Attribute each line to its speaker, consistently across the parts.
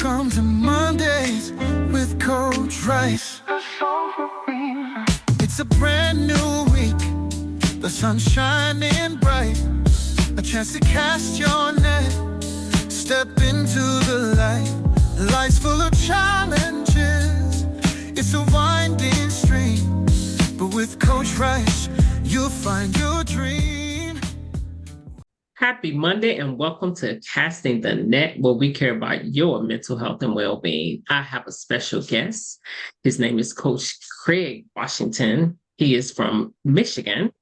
Speaker 1: Welcome to Mondays with Coach Rice. It's a brand new week, the sun's shining bright. A chance to cast your net, step into the light. Life's full of challenges, it's a winding stream. But with Coach Rice, you'll find your dream.
Speaker 2: Happy Monday and welcome to Casting the Net, where we care about your mental health and well-being. I have a special guest. His name is Coach Craig Washington. He is from Michigan,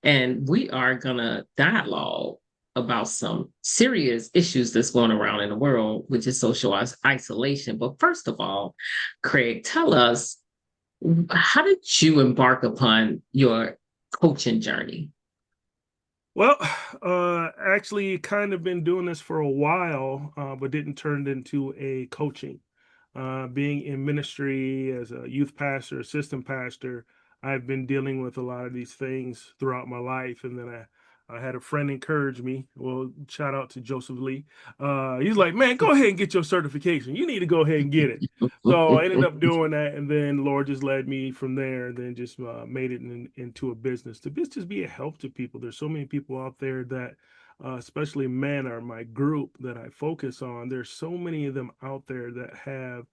Speaker 2: and we are going to dialogue about some serious issues that's going around in the world, which is social isolation. But first of all, Craig, tell us, how did you embark upon your coaching journey?
Speaker 3: Well, actually kind of been doing this for a while, but didn't turn it into a coaching. Being in ministry as a youth pastor, assistant pastor, I've been dealing with a lot of these things throughout my life. And then I had a friend encourage me. Well, shout out to Joseph Lee. He's like, man, go ahead and get your certification. You need to go ahead and get it. So I ended up doing that, and then Lord just led me from there, and then just made it into a business. The business be a help to people. There's so many people out there that, especially men, are my group that I focus on. There's so many of them out there that have,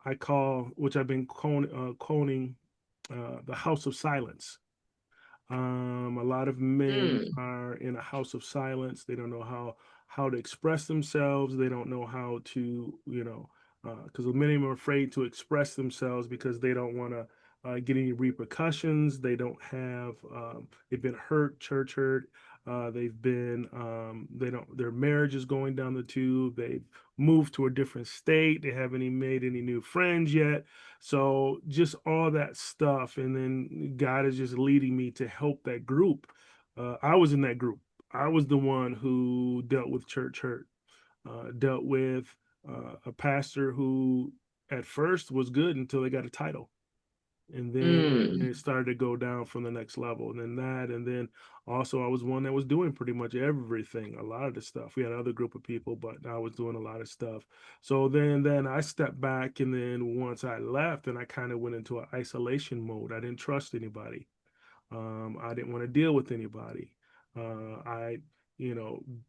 Speaker 3: I call, which I've been coning the house of silence. A lot of men are in a house of silence. They don't know how to express themselves. They don't know how to, because many of them are afraid to express themselves because they don't want to get any repercussions. They don't have, they've been hurt, church hurt. They've been, their marriage is going down the tube. They've moved to a different state. They haven't even made any new friends yet. So just all that stuff. And then God is just leading me to help that group. I was in that group. I was the one who dealt with church hurt, dealt with a pastor who at first was good until they got a title. And then it started to go down from the next level. And then also I was one that was doing pretty much everything, a lot of the stuff. We had another group of people, but I was doing a lot of stuff. So then I stepped back, and then once I left, and I kind of went into an isolation mode. I didn't trust anybody. I didn't want to deal with anybody. I didn't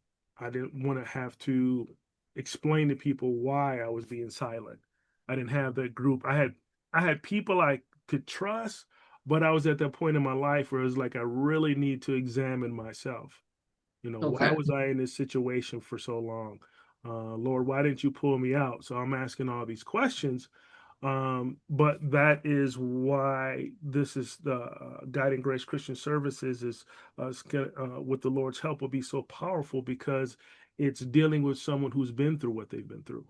Speaker 3: want to have to explain to people why I was being silent. I didn't have that group. I had people I could trust, but I was at that point in my life where it was like, I really need to examine myself. Why was I in this situation for so long? Lord, why didn't you pull me out? So I'm asking all these questions. But that is why this is the Guiding Grace Christian Services is with the Lord's help will be so powerful, because it's dealing with someone who's been through what they've been through.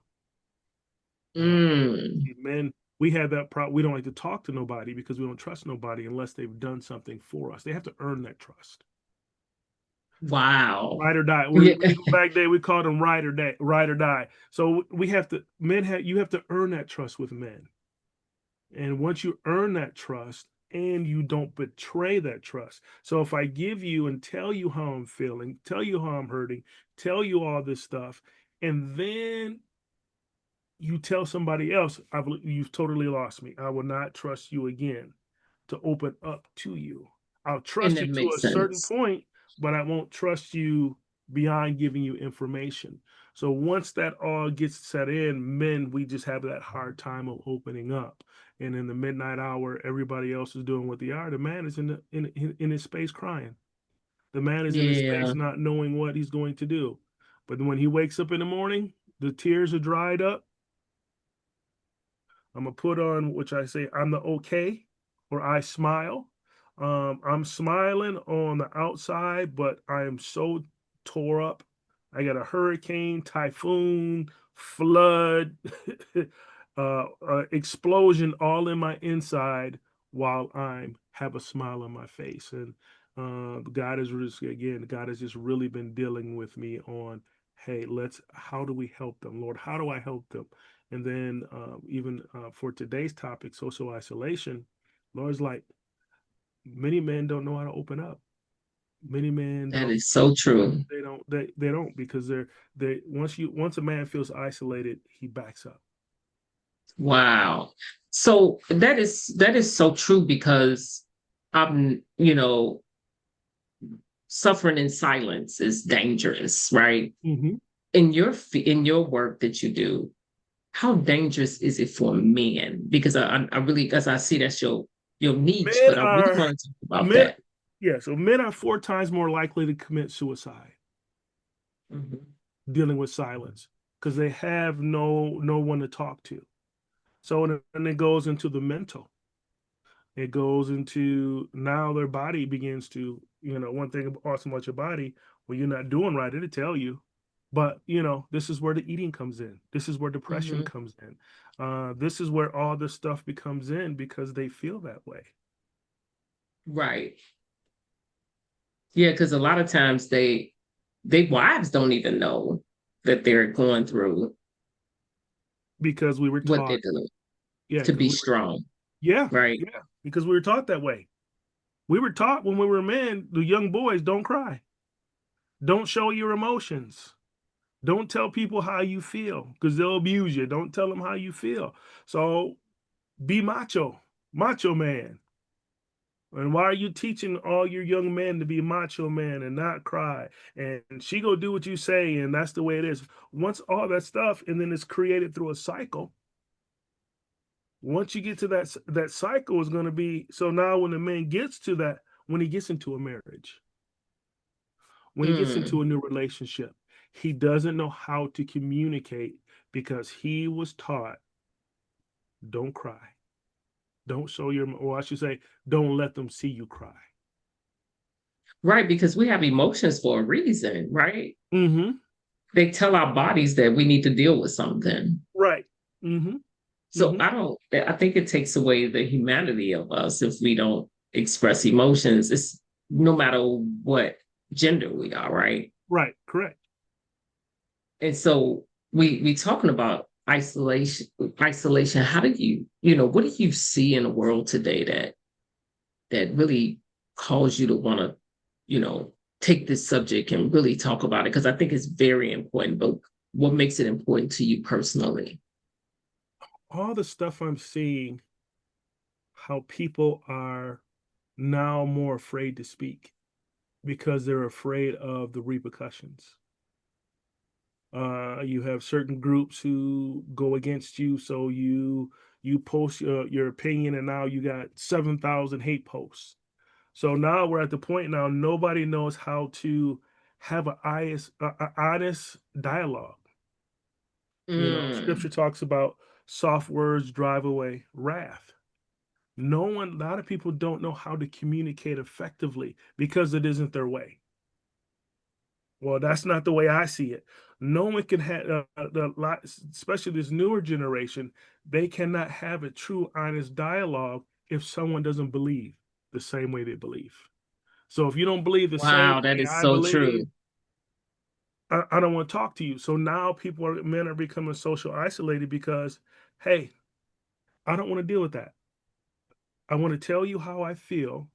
Speaker 3: Men, we have that problem. We don't like to talk to nobody because we don't trust nobody unless they've done something for us. They have to earn that trust.
Speaker 2: Wow.
Speaker 3: Ride or die. Back then we called them ride or die. So we have to, you have to earn that trust with men. And once you earn that trust, and you don't betray that trust. So if I give you and tell you how I'm feeling, tell you how I'm hurting, tell you all this stuff, and then you tell somebody else, you've totally lost me. I will not trust you again to open up to you. I'll trust you to a certain point, but I won't trust you beyond giving you information. So once that all gets set in, men, we just have that hard time of opening up. And in the midnight hour, everybody else is doing what they are. The man is in his space crying. The man is in his space not knowing what he's going to do. But when he wakes up in the morning, the tears are dried up. I'm going to put on, which I say, I'm the okay, or I smile. I'm smiling on the outside, but I am so tore up. I got a hurricane, typhoon, flood, explosion all in my inside while I have a smile on my face. And God has just really been dealing with me on, hey, how do we help them? Lord, how do I help them? And then even for today's topic, social isolation, Lord's like, many men don't know how to open up. Many men
Speaker 2: that is so true.
Speaker 3: don't because they once a man feels isolated, he backs up.
Speaker 2: Wow. So that is so true because you know, suffering in silence is dangerous, right?
Speaker 3: Mm-hmm.
Speaker 2: In your work that you do, how dangerous is it for men? Because I really, because I see that's your niche,
Speaker 3: Men
Speaker 2: but I really
Speaker 3: are
Speaker 2: want to talk about
Speaker 3: men.
Speaker 2: that.
Speaker 3: Yeah, so men are 4 times more likely to commit suicide
Speaker 2: Mhm.
Speaker 3: dealing with silence because they have no one to talk to. So and it goes into the mental. It goes into now their body begins to, one thing awesome about your body, when you're not doing right, it'll tell you. But, this is where the eating comes in. This is where depression
Speaker 2: Mhm.
Speaker 3: comes in. This is where all this stuff becomes in because they feel that way.
Speaker 2: Right. Yeah, because a lot of times they wives don't even know that they're going through
Speaker 3: Because we were
Speaker 2: what they're
Speaker 3: taught,
Speaker 2: doing
Speaker 3: yeah,
Speaker 2: to
Speaker 3: because
Speaker 2: be
Speaker 3: we were,
Speaker 2: strong,
Speaker 3: yeah,
Speaker 2: right?
Speaker 3: yeah, because we were taught that way. We were taught when we were men, the young boys, don't cry, don't show your emotions. Don't tell people how you feel because they'll abuse you. Don't tell them how you feel. So be macho, macho man. And why are you teaching all your young men to be macho man and not cry? And she go do what you say, and that's the way it is. Once all that stuff, and then it's created through a cycle. Once you get to that cycle is going to be so now when the man gets to that, when he gets into a marriage, when he gets into
Speaker 2: Mm.
Speaker 3: a new relationship, he doesn't know how to communicate because he was taught don't cry. Don't show your, or I should say, don't let them see you cry.
Speaker 2: Right, because we have emotions for a reason, right?
Speaker 3: Mm-hmm.
Speaker 2: They tell our bodies that we need to deal with something.
Speaker 3: Right. Mm-hmm.
Speaker 2: So
Speaker 3: Mm-hmm.
Speaker 2: I think it takes away the humanity of us if we don't express emotions. It's no matter what gender we are, right?
Speaker 3: Right. Correct.
Speaker 2: And so we talking about isolation. How do what do you see in the world today that really cause you to want to, you know, take this subject and really talk about it? Because I think it's very important, but what makes it important to you personally?
Speaker 3: All the stuff I'm seeing, how people are now more afraid to speak because they're afraid of the repercussions. You have certain groups who go against you, so you post your opinion, and now you got 7,000 hate posts. So now we're at the point now nobody knows how to have a honest dialogue.
Speaker 2: Mm,
Speaker 3: Scripture talks about soft words drive away wrath. A lot of people don't know how to communicate effectively because it isn't their way. Well, that's not the way I see it. No one can have especially this newer generation. They cannot have a true, honest dialogue if someone doesn't believe the same way they believe. So if you don't believe the same
Speaker 2: wow, that
Speaker 3: way
Speaker 2: is
Speaker 3: I
Speaker 2: so
Speaker 3: believe,
Speaker 2: true.
Speaker 3: I don't want to talk to you. So now men are becoming social isolated because, hey, I don't want to deal with that. I want to tell you how I feel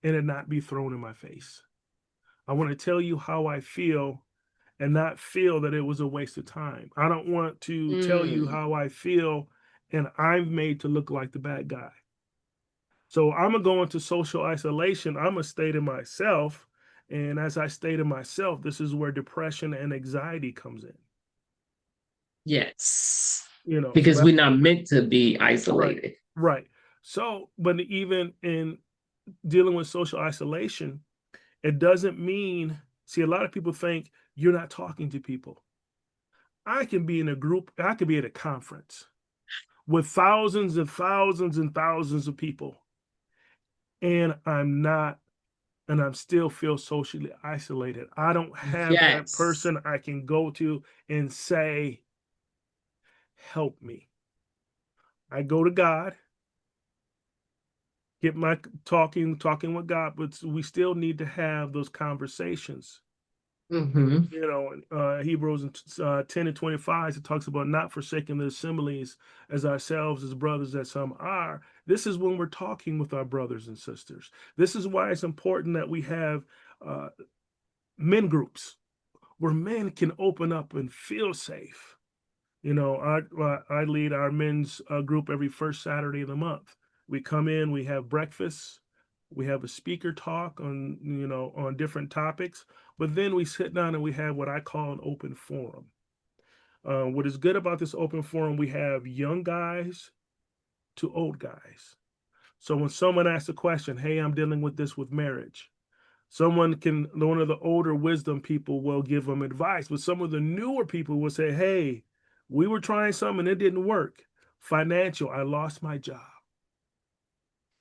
Speaker 3: and it not be thrown in my face. I want to tell you how I feel and not feel that it was a waste of time. I don't want to tell you
Speaker 2: Mm,
Speaker 3: how I feel and I'm made to look like the bad guy. So I'm going to go into social isolation. I'm going to stay to myself. And as I stay to myself, this is where depression and anxiety comes in.
Speaker 2: yes,
Speaker 3: So
Speaker 2: because
Speaker 3: that's
Speaker 2: we're not meant to be
Speaker 3: right,
Speaker 2: isolated.
Speaker 3: right. So, but even in dealing with social isolation, it doesn't mean, see, a lot of people think you're not talking to people. I can be in a group, I could be at a conference with thousands and thousands and thousands of people, and I'm still feel socially isolated. I don't have that
Speaker 2: Yes.
Speaker 3: person I can go to and say, help me. I go to God, get my talking with God, but we still need to have those conversations.
Speaker 2: Hmm.
Speaker 3: Hebrews 10 and 25, it talks about not forsaking the assemblies as ourselves as brothers that some are. This is when we're talking with our brothers and sisters. This is why it's important that we have uh, men groups. where men can open up and feel safe. You know, I lead our men's group every first Saturday of the month. We come in, we have breakfast, we have a speaker talk on, on different topics, but then we sit down and we have what I call an open forum. What is good about this open forum, we have young guys to old guys. So when someone asks a question, hey, I'm dealing with this with marriage, one of the older wisdom people will give them advice, but some of the newer people will say, hey, we were trying something and it didn't work. Financial, I lost my job.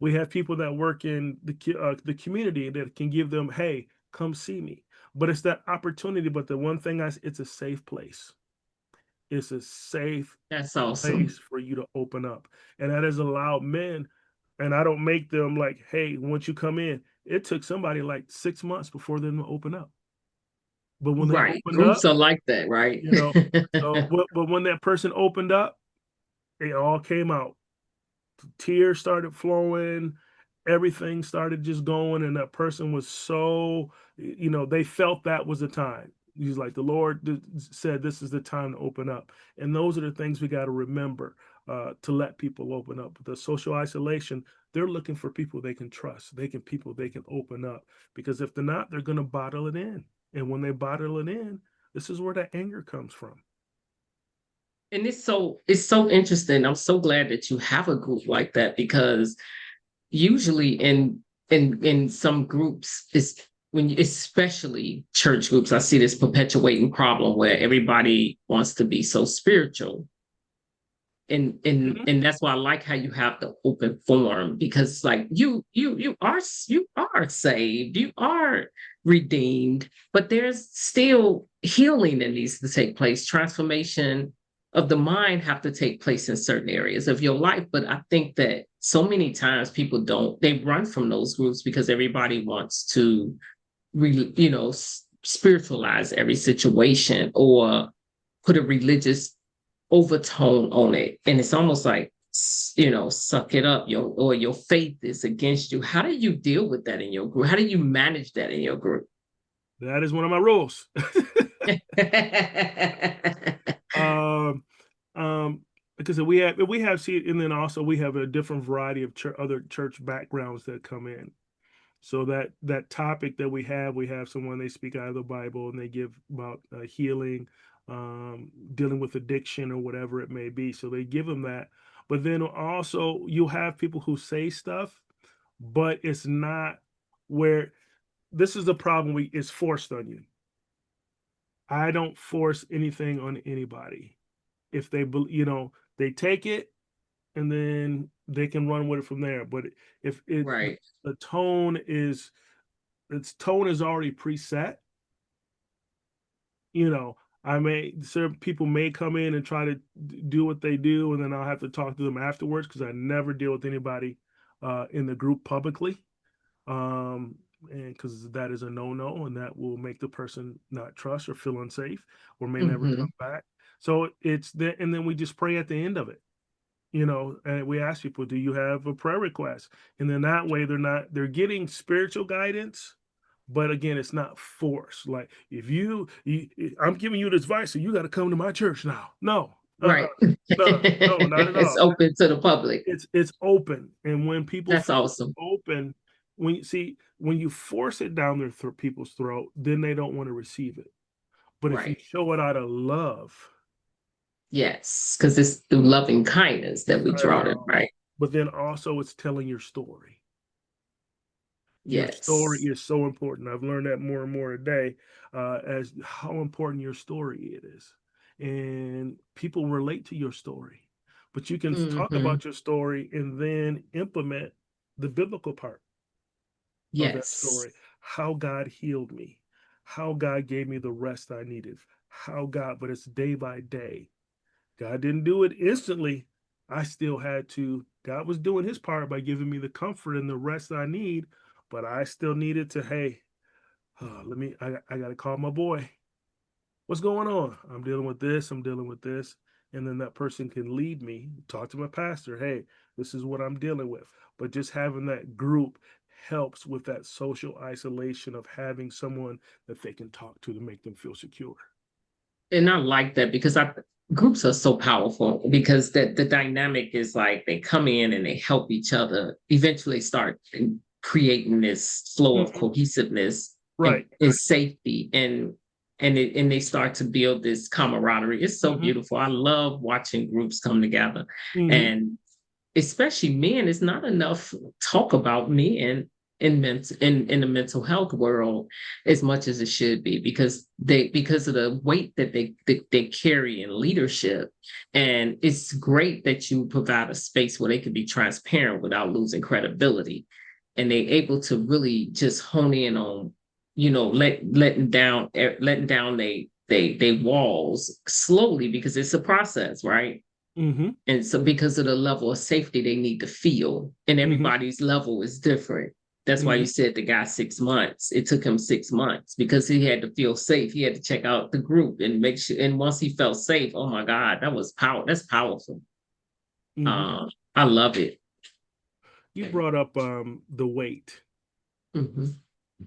Speaker 3: We have people that work in the community that can give them, hey, come see me. But it's that opportunity. But the one thing it's a safe place. It's a safe
Speaker 2: That's awesome.
Speaker 3: place for you to open up. And that has allowed men, and I don't make them like, hey, once you come in, it took somebody like 6 months before them to open up. But when they
Speaker 2: Right.
Speaker 3: opened up,
Speaker 2: Groups are like that, right?
Speaker 3: but when that person opened up, it all came out. Tears started flowing, everything started just going, and that person was so, they felt that was the time. He's like, the Lord said this is the time to open up. And those are the things we got to remember, to let people open up. The social isolation, they're looking for people they can trust. People they can open up, because if they're not, they're going to bottle it in. And when they bottle it in, this is where that anger comes from.
Speaker 2: And it's so interesting. I'm so glad that you have a group like that, because usually in some groups, especially church groups, I see this perpetuating problem where everybody wants to be so spiritual. And that's why I like how you have the open forum, because like you are saved, you are redeemed, but there's still healing that needs to take place. Transformation of the mind have to take place in certain areas of your life. But I think that so many times people they run from those groups because everybody wants to spiritualize every situation or put a religious overtone on it. And it's almost like, suck it up, your faith is against you. How do you deal with that in your group? How do you manage that in your group?
Speaker 3: That is one of my rules. Because we have see, and then also we have a different variety of other church backgrounds that come in. So that topic that we have someone, they speak out of the Bible and they give about healing, dealing with addiction or whatever it may be. So they give them that. But then also you have people who say stuff, but it's not where this is the problem. It's forced on you. I don't force anything on anybody. If they take it and then they can run with it from there. But if
Speaker 2: Right.
Speaker 3: the tone is its tone is already preset, certain people may come in and try to do what they do, and then I'll have to talk to them afterwards, because I never deal with anybody in the group publicly. And because that is a no-no, and that will make the person not trust or feel unsafe or may never
Speaker 2: Mm-hmm.
Speaker 3: come back. So it's that, and then we just pray at the end of it, and we ask people, do you have a prayer request? And then that way they're getting spiritual guidance, but again, it's not forced. Like, if I'm giving you this advice, so you got to come to my church now. No,
Speaker 2: Right.
Speaker 3: no, not at
Speaker 2: It's
Speaker 3: all.
Speaker 2: open to the public.
Speaker 3: It's open, and when people
Speaker 2: That's
Speaker 3: feel
Speaker 2: awesome.
Speaker 3: open, when you force it down people's throat, then they don't want to receive it. But if you
Speaker 2: Right.
Speaker 3: show it out of love,
Speaker 2: Yes, because it's through loving kindness that we draw them, right?
Speaker 3: but then also it's telling your story. Your story
Speaker 2: Yes.
Speaker 3: is so important. I've learned that more and more today, as how important your story it is. And people relate to your story. But you can talk
Speaker 2: Mm-hmm.
Speaker 3: about your story and then implement the biblical part of that
Speaker 2: Yes.
Speaker 3: story. How God healed me, how God gave me the rest I needed, but it's day by day. God didn't do it instantly. God was doing his part by giving me the comfort and the rest I need, but I still needed to, hey, I got to call my boy. What's going on? I'm dealing with this. I'm dealing with this. And then that person can lead me, talk to my pastor. Hey, this is what I'm dealing with. But just having that group helps with that social isolation of having someone that they can talk to make them feel secure.
Speaker 2: And I like that because groups are so powerful because the dynamic is like they come in and they help each other eventually start creating this flow of cohesiveness
Speaker 3: Right.
Speaker 2: and safety and they start to build this camaraderie. It's so beautiful. I love watching groups come together. And especially men, it's not enough talk about men in the mental health world as much as it should be because of the weight that they carry in leadership. And it's great that you provide a space where they can be transparent without losing credibility, and they're able to really just hone in on, letting down they walls slowly, because it's a process, right? And so because of the level of safety they need to feel, and everybody's level is different. That's why you said the guy 6 months. It took him 6 months because he had to feel safe. He had to check out the group and make sure. And once he felt safe, oh my God, that's powerful. I love it.
Speaker 3: You brought up the weight.
Speaker 2: Mm-hmm.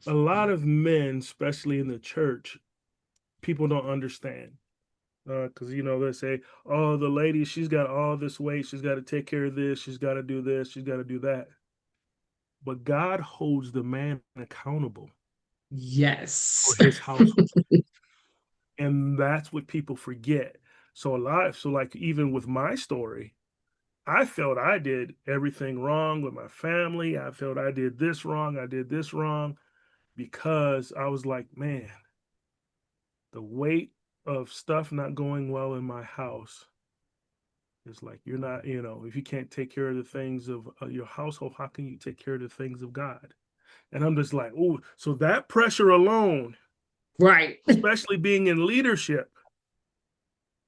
Speaker 3: A lot of men, especially in the church, people don't understand. Because they say, oh, the lady, she's got all this weight, she's got to take care of this, she's got to do this, she's got to do that. But God holds the man accountable
Speaker 2: Yes.
Speaker 3: for his household. And that's what people forget. So like even with my story, I felt I did everything wrong with my family. I felt I did this wrong, because I was like, man, the weight of stuff not going well in my house. It's like, you're not, if you can't take care of the things of your household, how can you take care of the things of God? And I'm just like, oh, so that pressure alone,
Speaker 2: right,
Speaker 3: especially being in leadership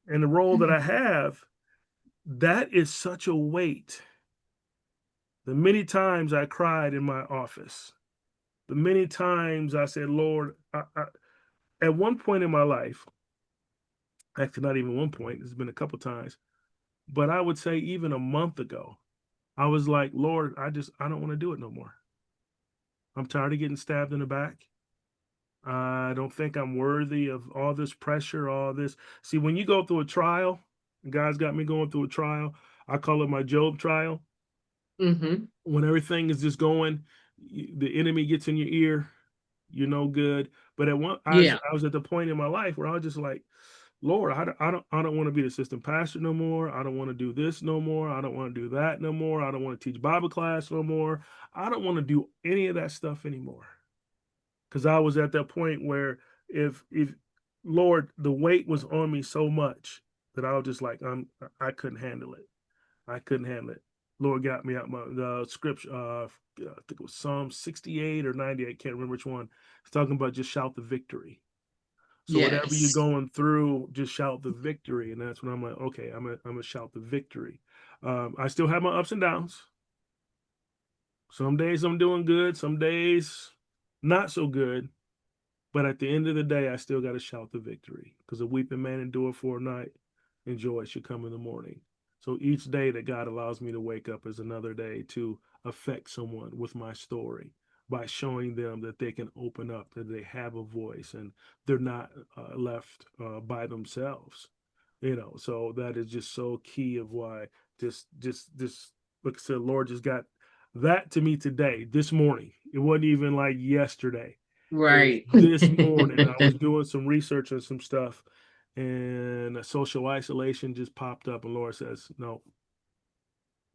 Speaker 3: and the role that I have, that is such a weight. The many times I cried in my office, the many times I said, Lord, at one point in my life, actually not even one point, it's been a couple times, but I would say even a month ago, I was like, Lord, I don't want to do it no more. I'm tired of getting stabbed in the back. I don't think I'm worthy of all this pressure, all this. See, when you go through a trial, God's got me going through a trial. I call it my Job trial. When everything is just going, the enemy gets in your ear, you're no good. But I was at the point in my life where I was just like, Lord, I don't want to be the assistant pastor no more. I don't want to do this no more. I don't want to do that no more. I don't want to teach Bible class no more. I don't want to do any of that stuff anymore. Because I was at that point where if Lord, the weight was on me so much that I was just like, I couldn't handle it. I couldn't handle it. Lord got me out the scripture. I think it was Psalm 68 or 98. Can't remember which one. It's talking about just shout the victory. So whatever you're going through, just shout the victory. And that's when I'm like, okay, I'm gonna shout the victory. I still have my ups and downs. Some days I'm doing good, some days not so good. But at the end of the day, I still got to shout the victory, because a weeping man endure for a night, and joy should come in the morning. So each day that God allows me to wake up is another day to affect someone with my story, by showing them that they can open up, that they have a voice, and they're not left by themselves. So that is just so key of why just like I said, Lord just got that to me today, this morning. It wasn't even like yesterday.
Speaker 2: Right.
Speaker 3: This morning, I was doing some research on some stuff, and social isolation just popped up. And Laura says, no,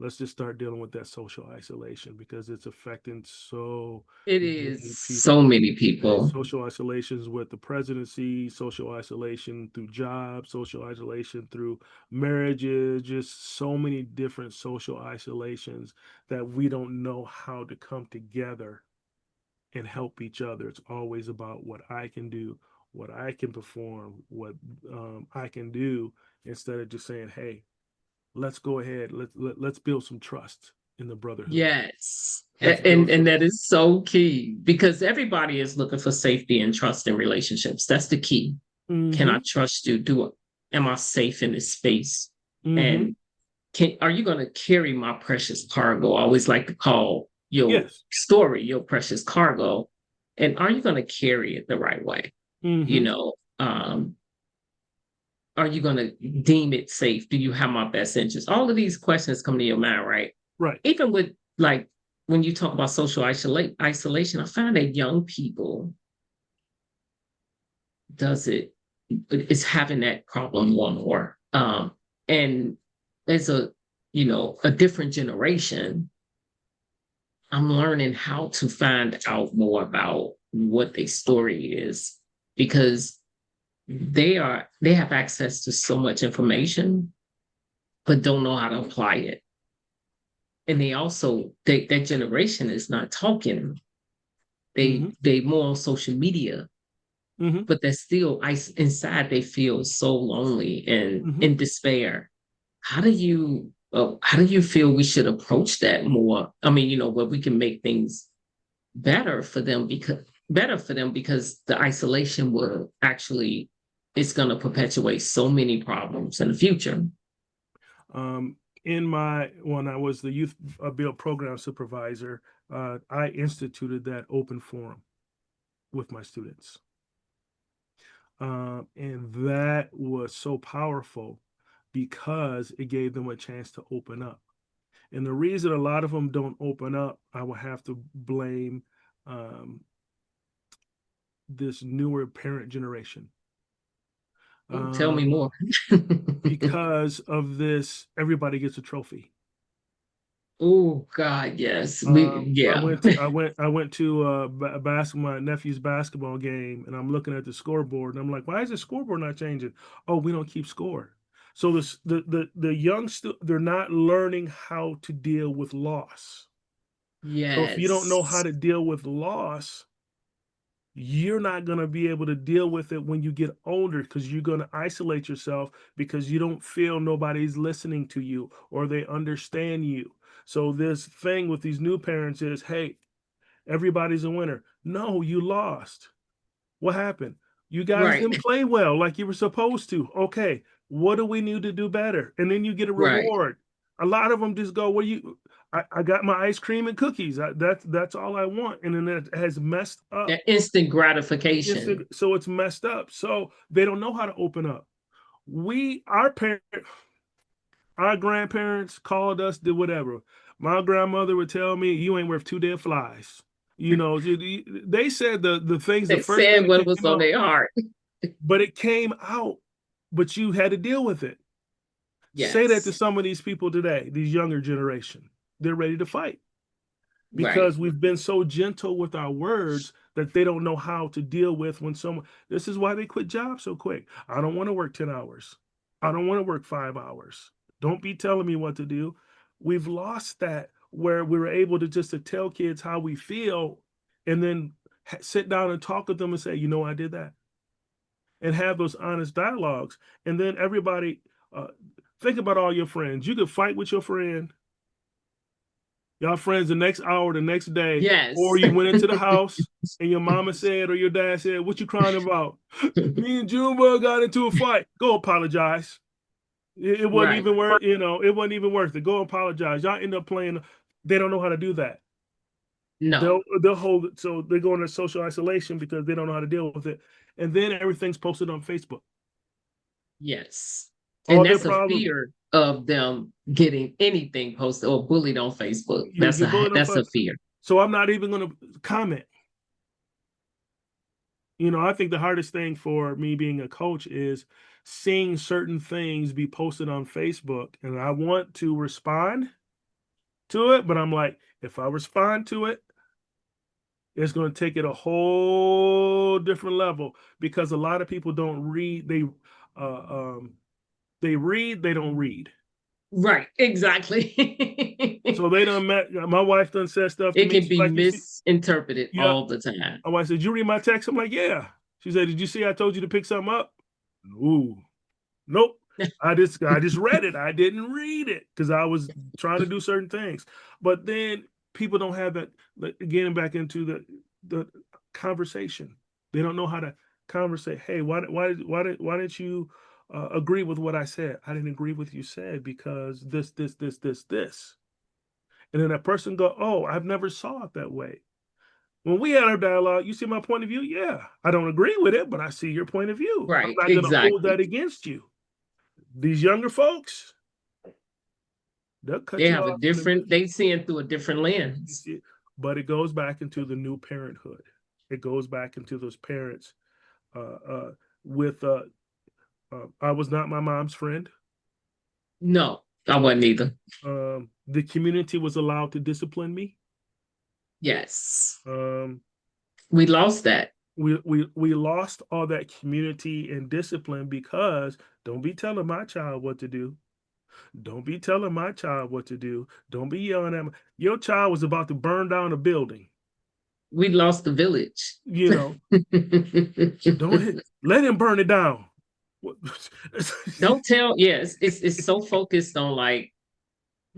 Speaker 3: let's just start dealing with that social isolation, because it's affecting
Speaker 2: It
Speaker 3: many
Speaker 2: is
Speaker 3: people.
Speaker 2: so many people.
Speaker 3: Social isolations with the presidency, social isolation through jobs, social isolation through marriages, just so many different social isolations that we don't know how to come together and help each other. It's always about what I can do, what I can perform, what I can do, instead of just saying, "Hey, let's go ahead, let's build some trust in the brotherhood."
Speaker 2: Yes. And that is so key, because everybody is looking for safety and trust in relationships. That's the key. Can I trust you? Am I safe in this space? And are you going to carry my precious cargo? I always like to call your
Speaker 3: Yes.
Speaker 2: story, your precious cargo, and are you going to carry it the right way? You
Speaker 3: Mm-hmm.
Speaker 2: know, are you going to deem it safe? Do you have my best interest? All of these questions come to your mind, right?
Speaker 3: Right.
Speaker 2: Even with like when you talk about social isolation, I find that young people does it is having that problem more and more. And as a a different generation, I'm learning how to find out more about what their story is because they have access to so much information, but don't know how to apply it. And they also that generation is not talking.
Speaker 3: Mm-hmm.
Speaker 2: They more on social media,
Speaker 3: Mm-hmm.
Speaker 2: but they're still inside. They feel so lonely and
Speaker 3: Mm-hmm.
Speaker 2: in despair. How do you feel we should approach that more? I mean, where we can make things better for them because the isolation will actually it's going to perpetuate so many problems in the future.
Speaker 3: When I was the youth build program supervisor, I instituted that open forum with my students. And that was so powerful because it gave them a chance to open up. And the reason a lot of them don't open up, I will have to blame um, this newer parent generation.
Speaker 2: Ooh, tell me more.
Speaker 3: Because of this, everybody gets a trophy.
Speaker 2: Oh God, yes. Yeah.
Speaker 3: I went to my nephew's basketball game, and I'm looking at the scoreboard, and I'm like, why is the scoreboard not changing? Oh, we don't keep score. So the young they're not learning how to deal with loss. So if you don't know how
Speaker 2: Yes.
Speaker 3: to deal with loss, you're not going to be able to deal with it when you get older because you're going to isolate yourself because you don't feel nobody's listening to you or they understand you. So this thing with these new parents is, hey, everybody's a winner. No, you lost. What happened? You guys
Speaker 2: Right.
Speaker 3: didn't play well like you were supposed to. Okay, what do we need to do better? And then you get a
Speaker 2: Right.
Speaker 3: reward. A lot of them just go, "Well, I got my ice cream and cookies. That's all I want." And then it has messed up.
Speaker 2: That instant gratification.
Speaker 3: So it's messed up. So they don't know how to open up. Our grandparents called us, did whatever. My grandmother would tell me, "You ain't worth two dead flies." They said the
Speaker 2: They
Speaker 3: first thing
Speaker 2: said
Speaker 3: that
Speaker 2: what was
Speaker 3: came
Speaker 2: on
Speaker 3: out,
Speaker 2: their heart.
Speaker 3: but it came out, but you had to deal with it. Say that to
Speaker 2: Yes.
Speaker 3: some of these people today, these younger generation. They're ready to fight
Speaker 2: Right.
Speaker 3: because we've been so gentle with our words that they don't know how to deal with when someone. This is why they quit jobs so quick. I don't want to work 10 hours. I don't want to work 5 hours. Don't be telling me what to do. We've lost that where we were able to just to tell kids how we feel and then sit down and talk with them and say, I did that, and have those honest dialogues. And then everybody, uh, think about all your friends. You could fight with your friend, y'all friends the next hour, the next day, or
Speaker 2: Yes.
Speaker 3: you went into the house and your mama said or your dad said, "What you crying about?" Me and Junebug got into a fight. Go apologize. It wasn't
Speaker 2: Right.
Speaker 3: even worth, it wasn't even worth it. Go apologize. Y'all end up playing. They don't know how to do that.
Speaker 2: No.
Speaker 3: They'll hold it, so they go into social isolation because they don't know how to deal with it, and then everything's posted on Facebook.
Speaker 2: Yes. And
Speaker 3: All their
Speaker 2: that's a
Speaker 3: problems.
Speaker 2: fear of them getting anything posted or bullied on Facebook.
Speaker 3: You're bullying them.
Speaker 2: That's a fear.
Speaker 3: So I'm not even going to comment. I think the hardest thing for me being a coach is seeing certain things be posted on Facebook, and I want to respond to it, but I'm like, if I respond to it, it's going to take it a whole different level because a lot of people don't read. They read, they don't read.
Speaker 2: Right. Exactly.
Speaker 3: So they done met. My wife done said stuff to
Speaker 2: It
Speaker 3: me.
Speaker 2: can
Speaker 3: She's
Speaker 2: be
Speaker 3: like, "You see,
Speaker 2: misinterpreted
Speaker 3: yeah."
Speaker 2: all the time.
Speaker 3: My wife said, "Did you read my text?" I'm like, "Yeah." She said, "Did you see I told you to pick something up?" Ooh, nope. I just read it. I didn't read it because I was trying to do certain things. But then people don't have that. Getting back into the conversation, they don't know how to conversate. Hey, why didn't you agree with what I said? I didn't agree with you said because this. And then that person go, oh, I've never saw it that way. When we had our dialogue, you see my point of view? Yeah, I don't agree with it, but I see your point of view. I'm
Speaker 2: Right.
Speaker 3: not going to hold that
Speaker 2: Exactly.
Speaker 3: against you. These younger folks, they'll cut
Speaker 2: They
Speaker 3: you
Speaker 2: have a
Speaker 3: off.
Speaker 2: different, they see it through a different lens.
Speaker 3: But it goes back into the new parenthood. It goes back into those parents with, I was not my mom's friend.
Speaker 2: No, I wasn't either.
Speaker 3: The community was allowed to discipline me.
Speaker 2: Yes.
Speaker 3: Um,
Speaker 2: We lost that.
Speaker 3: we lost all that community and discipline because don't be telling my child what to do. Don't be telling my child what to do. Don't be yelling at me. Your child was about to burn down a building.
Speaker 2: We lost the village.
Speaker 3: You know, don't let him burn it down.
Speaker 2: Don't tell. Yes, it's so focused on like,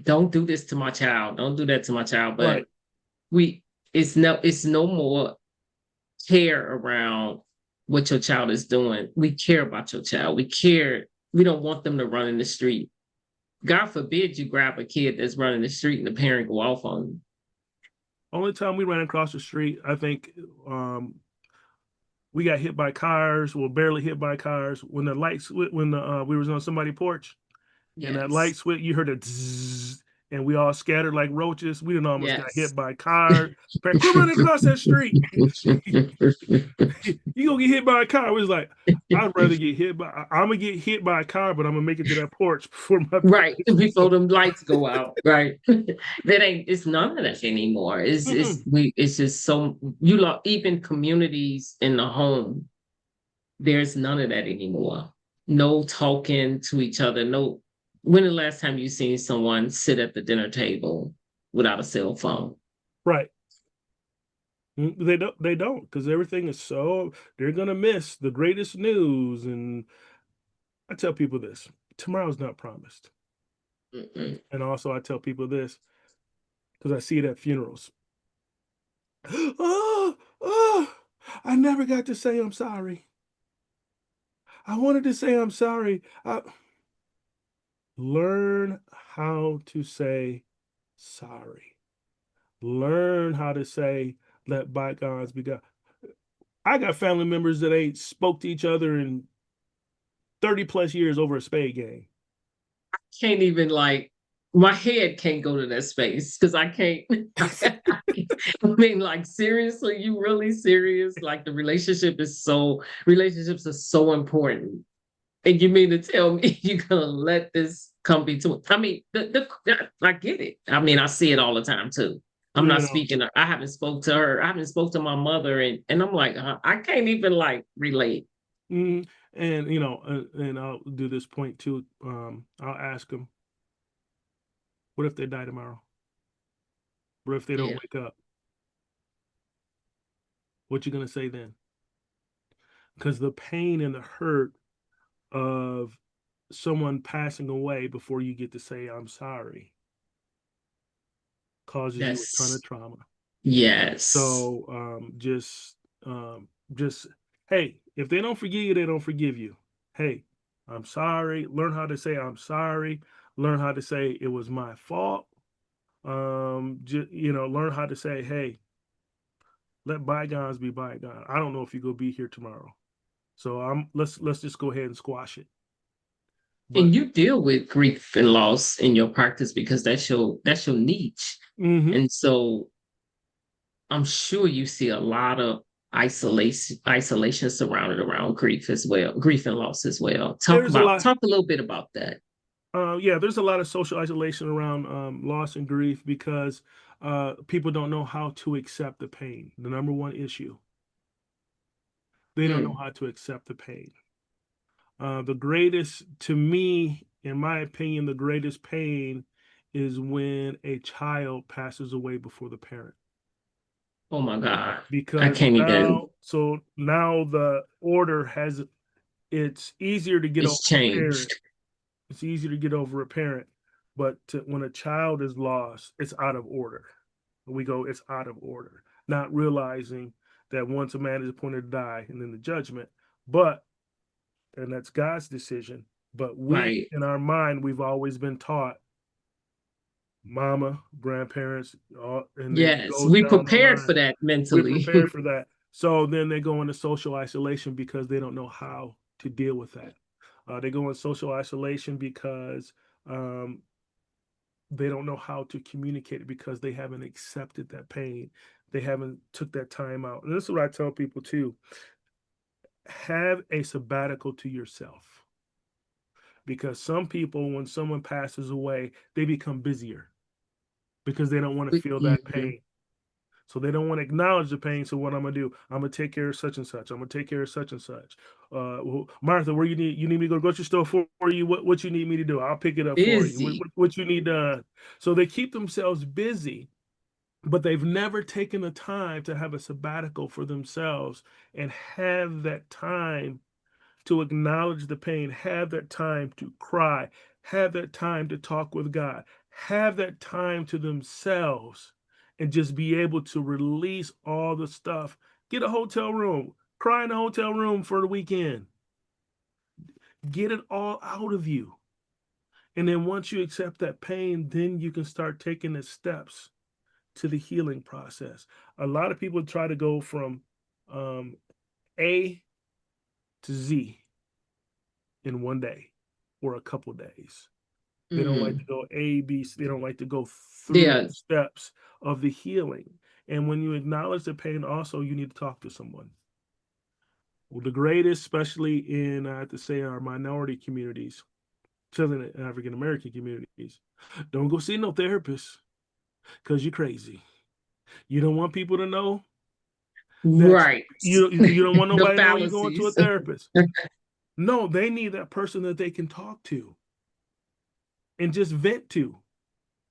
Speaker 2: don't do this to my child. Don't do that to my child. But
Speaker 3: Right.
Speaker 2: it's no more care around what your child is doing. We care about your child. We care. We don't want them to run in the street. God forbid you grab a kid that's running the street and the parent go off on you.
Speaker 3: Only time we ran across the street, I think we got hit by cars, well, barely hit by cars. When the lights, when we was on somebody's porch, and that light
Speaker 2: Yes.
Speaker 3: switch, you heard a zzz, and we all scattered like roaches. We didn't almost got hit
Speaker 2: Yes.
Speaker 3: by cars. Quit running across that street. You gonna get hit by a car. It was like, I'd rather get hit by, I'm gonna get hit by a car, but I'm gonna make it to that porch before my
Speaker 2: Right. Before them lights go out. Right. It's none of that anymore. It's just so even communities in the home, there's none of that anymore. No talking to each other. No. When the last time you seen someone sit at the dinner table without a cell phone?
Speaker 3: Right. They don't, because everything is so, they're gonna miss the greatest news. And I tell people this: tomorrow's not promised.
Speaker 2: Mm-mm.
Speaker 3: And also I tell people this because I see it at funerals. Oh, oh, I never got to say I'm sorry. I wanted to say I'm sorry. Learn how to say sorry. Learn how to say, let bygones be done. I got family members that ain't spoke to each other in 30 plus years over a spade game.
Speaker 2: Can't even like my head can't go to that space because I can't. I mean, like seriously, you really serious? Like the relationships are so important. And you mean to tell me you're gonna let this come between? I mean, I get it. I mean, I see it all the time too. I'm
Speaker 3: You
Speaker 2: not
Speaker 3: know,
Speaker 2: speaking. I haven't spoke to her. I haven't spoke to my mother, and I'm like, I can't even like relate.
Speaker 3: and and I'll do this point too. I'll ask them, what if they die tomorrow? What if they don't
Speaker 2: Yeah,
Speaker 3: wake up? What you gonna say then? Because the pain and the hurt of someone passing away before you get to say I'm sorry causes you a ton
Speaker 2: that's
Speaker 3: of trauma.
Speaker 2: yes.
Speaker 3: So just hey, if they don't forgive you, they don't forgive you. Hey, I'm sorry. Learn how to say I'm sorry. Learn how to say it was my fault. Learn how to say, hey, let bygones be bygones. I don't know if you're gonna be here tomorrow, so let's just go ahead and squash it. But
Speaker 2: And you deal with grief and loss in your practice because that's your niche.
Speaker 3: mhm.
Speaker 2: And so I'm sure you see a lot of isolation surrounded around grief as well, grief and loss as well.
Speaker 3: There's a lot.
Speaker 2: Talk a little bit about that.
Speaker 3: Yeah, there's a lot of social isolation around loss and grief because people don't know how to accept the pain. The number one issue, they don't know
Speaker 2: Mm.
Speaker 3: how to accept the pain. The greatest, to me, in my opinion, the greatest pain is when a child passes away before the parent.
Speaker 2: Oh my God. I
Speaker 3: Because
Speaker 2: can't even,
Speaker 3: now the order has, it's easier to get over
Speaker 2: it's
Speaker 3: a parent.
Speaker 2: changed.
Speaker 3: It's easier to get over a parent, but when a child is lost, it's out of order. We go, it's out of order, not realizing that once a man is appointed to die and then the judgment, but, and that's God's decision. But we,
Speaker 2: Right.
Speaker 3: in our mind, we've always been taught mama, grandparents, and it
Speaker 2: Yes,
Speaker 3: goes
Speaker 2: we
Speaker 3: down the
Speaker 2: prepared
Speaker 3: line.
Speaker 2: for that
Speaker 3: We're
Speaker 2: mentally.
Speaker 3: prepared for that. So then they go into social isolation because they don't know how to deal with that. They go in social isolation because um, they don't know how to communicate it because they haven't accepted that pain. They haven't took that time out. And this is what I tell people too. Have a sabbatical to yourself. Because some people, when someone passes away, they become busier because they don't want to feel that
Speaker 2: Mhm.
Speaker 3: pain. So they don't want to acknowledge the pain. So what I'm gonna do? I'm gonna take care of such and such. I'm gonna take care of such and such. Well, Martha, where you need me to go to the grocery store for you? What you need me to do? I'll pick it up for you.
Speaker 2: Busy.
Speaker 3: What you need done? So they keep themselves busy, but they've never taken the time to have a sabbatical for themselves and have that time to acknowledge the pain, have that time to cry, have that time to talk with God, have that time to themselves, and just be able to release all the stuff. Get a hotel room, cry in a hotel room for the weekend, get it all out of you. And then once you accept that pain, then you can start taking the steps to the healing process. A lot of people try to go from um, A to Z in one day or a couple days. They don't like to
Speaker 2: Mhm.
Speaker 3: go A, B, C. They don't like to go through
Speaker 2: Yeah.
Speaker 3: the steps of the healing. And when you acknowledge the pain, also, you need to talk to someone. Well, the greatest, especially in, I have to say, our minority communities, Southern and African American communities, don't go see no therapist because you're crazy. You don't want people to know that
Speaker 2: Right.
Speaker 3: you don't want
Speaker 2: The
Speaker 3: nobody to know you're going to a
Speaker 2: fallacies.
Speaker 3: therapist. No, they need that person that they can talk to and just vent to.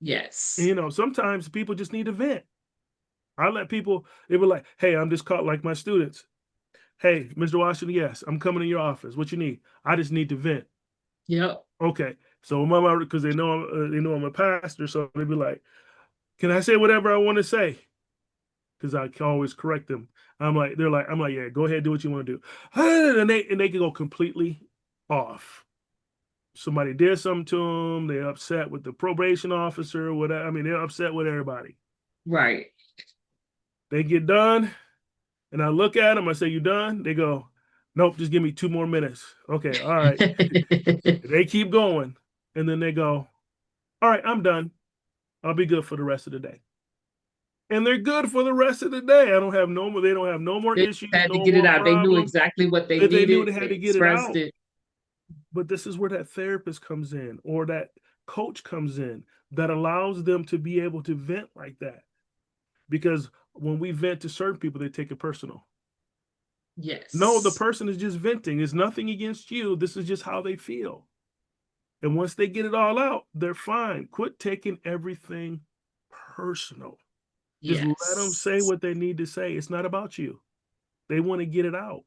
Speaker 2: Yes.
Speaker 3: You know, sometimes people just need to vent. I let people, they were like, hey, I'm just caught like my students. Hey, Mr. Washington, yes, I'm coming in your office. What you need? I just need to vent.
Speaker 2: Yep.
Speaker 3: Okay. So mama, because they know I'm a pastor, so they be like, can I say whatever I want to say? Because I can always correct them. I'm like, yeah, go ahead, do what you want to do. And they can go completely off. Somebody did something to them. They're upset with the probation officer, whatever. I mean, they're upset with everybody.
Speaker 2: Right.
Speaker 3: They get done. And I look at them, I say, you done? They go, nope, just give me 2 more minutes. Okay, all right. They keep going. And then they go, all right, I'm done. I'll be good for the rest of the day. And they're good for the rest of the day. I don't have no more, they don't have no more
Speaker 2: They
Speaker 3: issues,
Speaker 2: had to
Speaker 3: no
Speaker 2: get it
Speaker 3: more
Speaker 2: out. They knew
Speaker 3: problems.
Speaker 2: exactly what they
Speaker 3: That they knew
Speaker 2: needed.
Speaker 3: they had
Speaker 2: They
Speaker 3: to get it
Speaker 2: expressed
Speaker 3: out.
Speaker 2: it.
Speaker 3: But this is where that therapist comes in or that coach comes in that allows them to be able to vent like that. Because when we vent to certain people, they take it personal. No, the
Speaker 2: Yes.
Speaker 3: person is just venting. It's nothing against you. This is just how they feel. And once they get it all out, they're fine. Quit taking everything personal. Just let them say
Speaker 2: Yes.
Speaker 3: what they need to say. It's not about you. They want to get it out.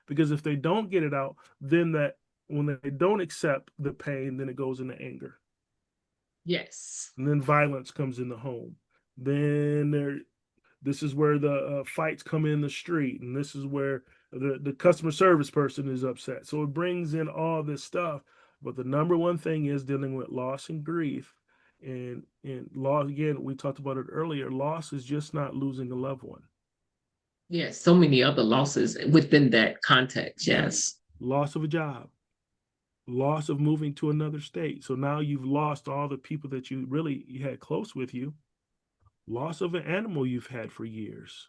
Speaker 3: Because if they don't get it out, then that when they don't accept the pain, then it goes into anger.
Speaker 2: Yes.
Speaker 3: And then violence comes in the home. Then this is where the fights come in the street, and this is where the customer service person is upset. So it brings in all this stuff. But the number one thing is dealing with loss and grief. And loss, again, we talked about it earlier. Loss is just not losing a loved one.
Speaker 2: Yes. So many other losses within that context.
Speaker 3: Yeah.
Speaker 2: Yes.
Speaker 3: Loss of a job, loss of moving to another state. So now you've lost all the people that you had close with you, loss of an animal you've had for years,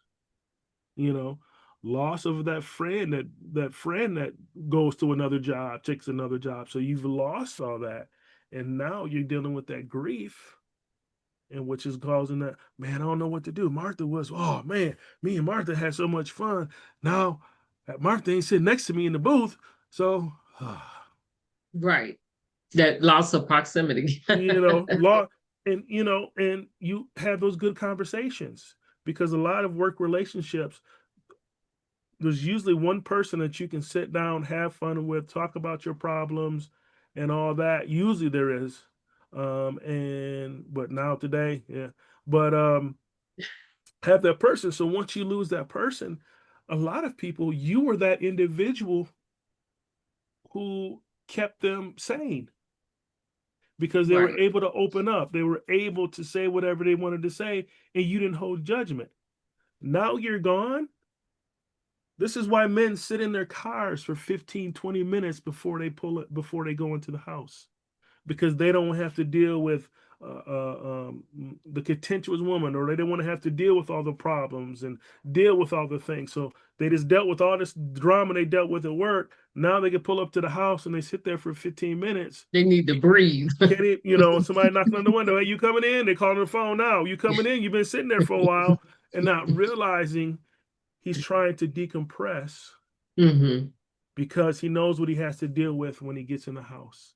Speaker 3: you know, loss of that friend that goes to another job, takes another job. So you've lost all that. And now you're dealing with that grief, and which is causing that, man, I don't know what to do. Martha was, oh man, me and Martha had so much fun. Now Martha ain't sitting next to me in the booth. So
Speaker 2: Right. That loss of proximity.
Speaker 3: law, and and you have those good conversations, because a lot of work relationships, there's usually one person that you can sit down, have fun with, talk about your problems and all that. Usually there is. And but now today, yeah. But have that person. So once you lose that person, a lot of people, you were that individual who kept them sane. because they were
Speaker 2: Right.
Speaker 3: able to open up. They were able to say whatever they wanted to say, and you didn't hold judgment. Now you're gone. This is why men sit in their cars for 15, 20 minutes before they pull it, before they go into the house, because they don't have to deal with the contentious woman, or they don't want to have to deal with all the problems and deal with all the things. So they just dealt with all this drama they dealt with at work. Now they can pull up to the house and they sit there for 15 minutes.
Speaker 2: They need to breathe.
Speaker 3: Can't it, somebody knocking on the window. Hey, you coming in? They calling the phone now. You coming in? You've been sitting there for a while, and not realizing he's trying to decompress
Speaker 2: Mm-hmm.
Speaker 3: because he knows what he has to deal with when he gets in the house.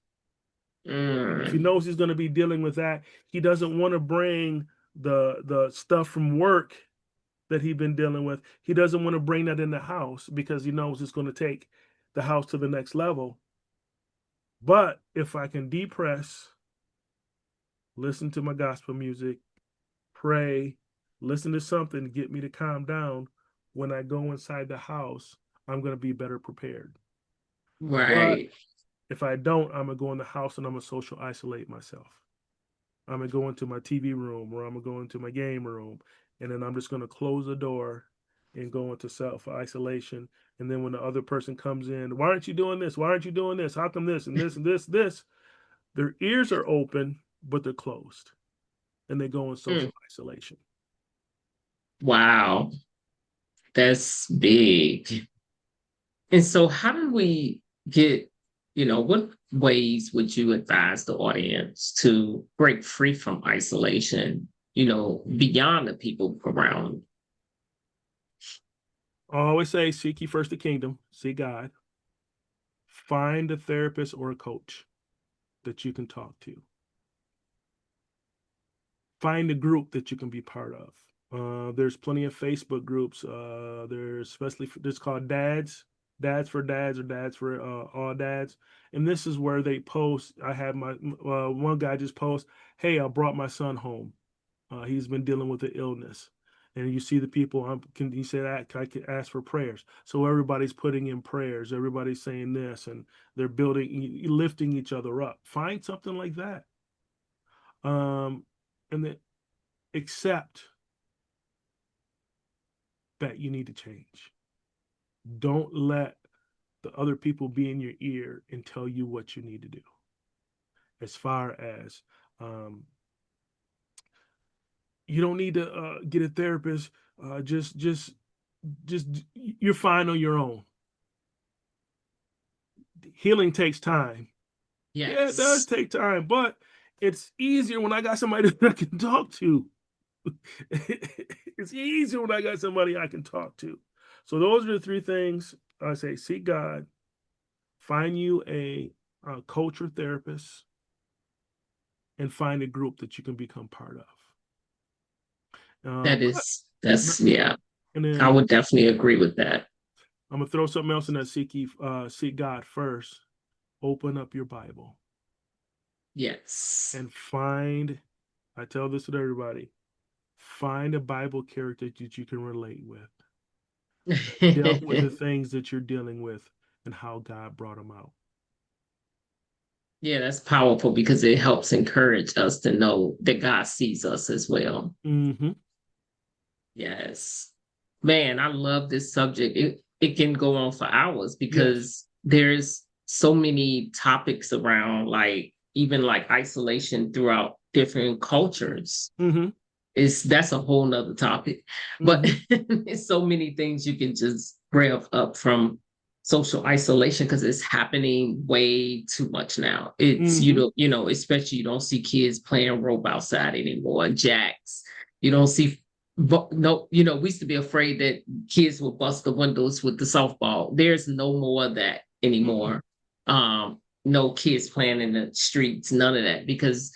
Speaker 3: If he
Speaker 2: Mm.
Speaker 3: knows he's going to be dealing with that, he doesn't want to bring the stuff from work that he's been dealing with. He doesn't want to bring that in the house because he knows it's going to take the house to the next level. But if I can depress, listen to my gospel music, pray, listen to something to get me to calm down, when I go inside the house, I'm going to be better prepared. But
Speaker 2: Right.
Speaker 3: if I don't, I'm going to go in the house and I'm going to social isolate myself. I'm going to go into my TV room, or I'm going to go into my game room, and then I'm just going to close the door and go into self isolation. And then when the other person comes in, why aren't you doing this? Why aren't you doing this? How come this and this and this? Their ears are open, but they're closed, and they go in
Speaker 2: Mm.
Speaker 3: social isolation.
Speaker 2: Wow. That's big. And so how do we get, what ways would you advise the audience to break free from isolation, beyond the people around?
Speaker 3: I always say, seek ye first the kingdom, seek God, find a therapist or a coach that you can talk to. Find a group that you can be part of. There's plenty of Facebook groups. There's especially this called Dads for Dads, or Dads for All Dads. And this is where they post. I had my one guy just post, "Hey, I brought my son home. He's been dealing with an illness." And you see the people. Can you say that? I can ask for prayers. So everybody's putting in prayers. Everybody's saying this, and they're lifting each other up. Find something like that. And then accept that you need to change. Don't let the other people be in your ear and tell you what you need to do. As far as you don't need to get a therapist. Just you're fine on your own. Healing takes time. Yeah, it does
Speaker 2: Yes.
Speaker 3: take time, but it's easier when I got somebody that I can talk to. It's easier when I got somebody I can talk to. So those are the three things I say: seek God, find you a coach or therapist, and find a group that you can become part of.
Speaker 2: That's, yeah,
Speaker 3: And
Speaker 2: I
Speaker 3: then
Speaker 2: would definitely agree with that.
Speaker 3: I'm gonna throw something else in that: seek God first. Open up your Bible
Speaker 2: Yes.
Speaker 3: and find. I tell this to everybody: find a Bible character that you can relate with. Dealt with the things that you're dealing with and how God brought them out.
Speaker 2: Yeah, that's powerful because it helps encourage us to know that God sees us as well.
Speaker 3: Mm-hmm.
Speaker 2: Yes. Man, I love this subject. It can go on for hours
Speaker 3: Yes.
Speaker 2: because there's so many topics around, like even like isolation throughout different cultures.
Speaker 3: Mm-hmm.
Speaker 2: That's a whole nother topic. But
Speaker 3: Mm-hmm.
Speaker 2: there's so many things you can just grab up from social isolation because it's happening way too much now. It's
Speaker 3: Mm-hmm.
Speaker 2: especially you don't see kids playing rope outside anymore, jacks. You don't see but no, we used to be afraid that kids would bust the windows with the softball. There's no more of that
Speaker 3: Mm-mm.
Speaker 2: anymore. No kids playing in the streets, none of that, because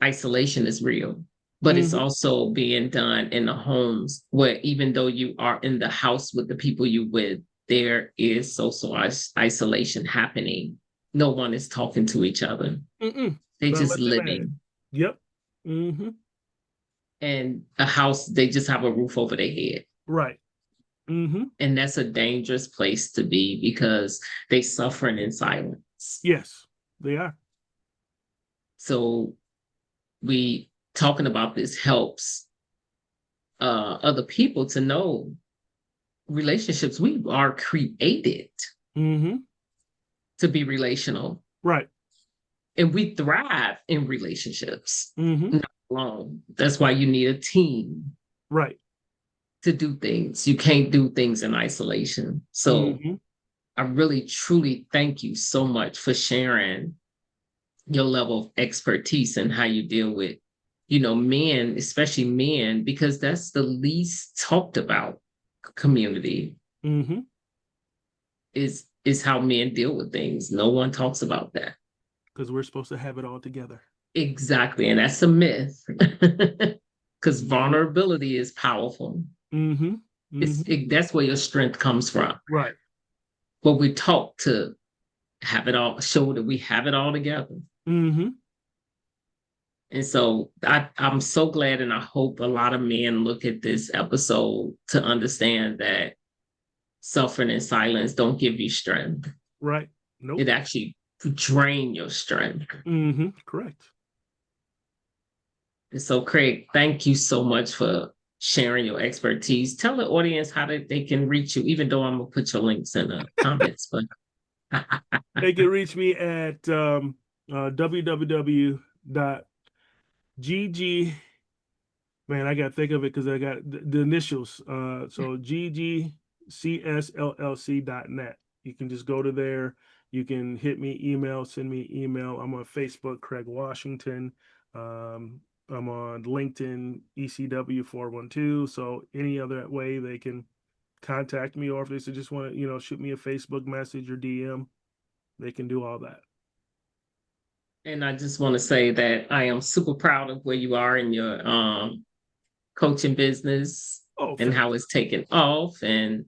Speaker 2: isolation is real. But it's
Speaker 3: Mm-hmm.
Speaker 2: also being done in the homes where even though you are in the house with the people you with, there is social isolation happening. No one is talking to each other.
Speaker 3: Mm-mm.
Speaker 2: They just
Speaker 3: Unless they're mad.
Speaker 2: living.
Speaker 3: Yep. Mm-hmm.
Speaker 2: And a house, they just have a roof over their head.
Speaker 3: Right. Mm-hmm.
Speaker 2: And that's a dangerous place to be because they suffering in silence.
Speaker 3: Yes, they are.
Speaker 2: So we talking about this helps other people to know relationships. We are created to be relational.
Speaker 3: Right.
Speaker 2: And we thrive in relationships,
Speaker 3: Mm-hmm.
Speaker 2: not alone. That's why you need a team.
Speaker 3: Right.
Speaker 2: To do things. You can't do things in isolation. So I really, truly thank you so much for sharing your level of expertise and how you deal with, men, especially men, because that's the least talked about community is how men deal with things. No one talks about that.
Speaker 3: Because we're supposed to have it all together.
Speaker 2: Exactly. And that's a myth. Because vulnerability is powerful. That's where your strength comes from.
Speaker 3: Right.
Speaker 2: But we taught to have it all, show that we have it all together. And so I'm so glad, and I hope a lot of men look at this episode to understand that suffering in silence don't give you strength.
Speaker 3: Right. Nope.
Speaker 2: It actually drain your strength.
Speaker 3: Correct.
Speaker 2: And so, Craig, thank you so much for sharing your expertise. Tell the audience how they can reach you, even though I'm going to put your links in the comments. But
Speaker 3: they can reach me at www.gg. Man, I got to think of it because I got the initials. So ggcsllc.net. You can just go to there. You can hit me, send me email. I'm on Facebook, Craig Washington. I'm on LinkedIn, ECW412. So any other way they can contact me, or if they just want to, shoot me a Facebook message or DM, they can do all that.
Speaker 2: And I just want to say that I am super proud of where you are in your coaching business and how it's taken off. And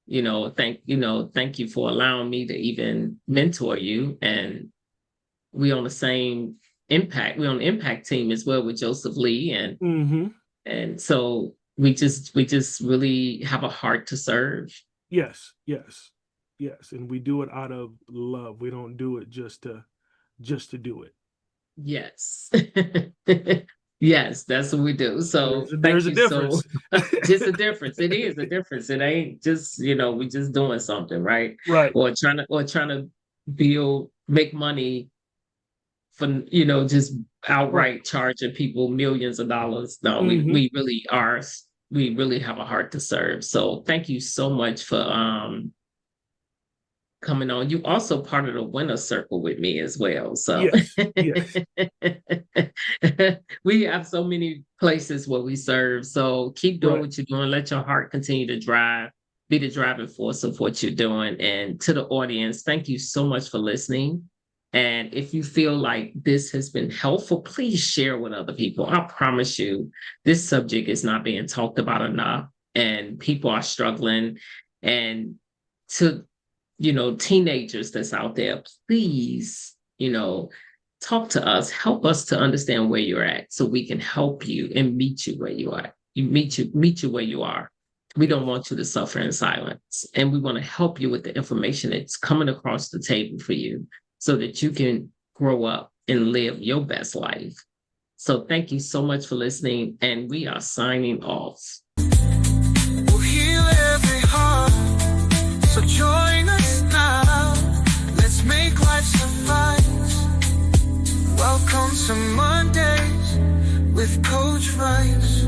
Speaker 2: thank you for allowing me to even mentor you. And we on the same impact. We're on the impact team as well with Joseph Lee. And so we just really have a heart to serve.
Speaker 3: Yes. And we do it out of love. We don't do it just to do it.
Speaker 2: Yes. Yes, that's what we do. So
Speaker 3: there's a difference.
Speaker 2: Just a difference. It is a difference. It ain't just, we just doing something, right?
Speaker 3: Right.
Speaker 2: Or trying to make money for, just outright charging people millions of dollars. No, we really have a heart to serve. So thank you so much for coming on. You also part of the winner circle with me as well. So
Speaker 3: yes.
Speaker 2: We have so many places where we serve. So keep doing what you're doing. Let your heart continue to be the driving force of what you're doing. And to the audience, thank you so much for listening. And if you feel like this has been helpful, please share with other people. I promise you, this subject is not being talked about enough, and people are struggling. And to teenagers that's out there, please, talk to us, help us to understand where you're at so we can help you and meet you where you are. Meet you where you are. We don't want you to suffer in silence. And we want to help you with the information that's coming across the table for you so that you can grow up and live your best life. So thank you so much for listening. And we are signing off.
Speaker 1: We'll heal every heart. So join us now. Let's make life suffice. Welcome to Mondays with Coach Rice.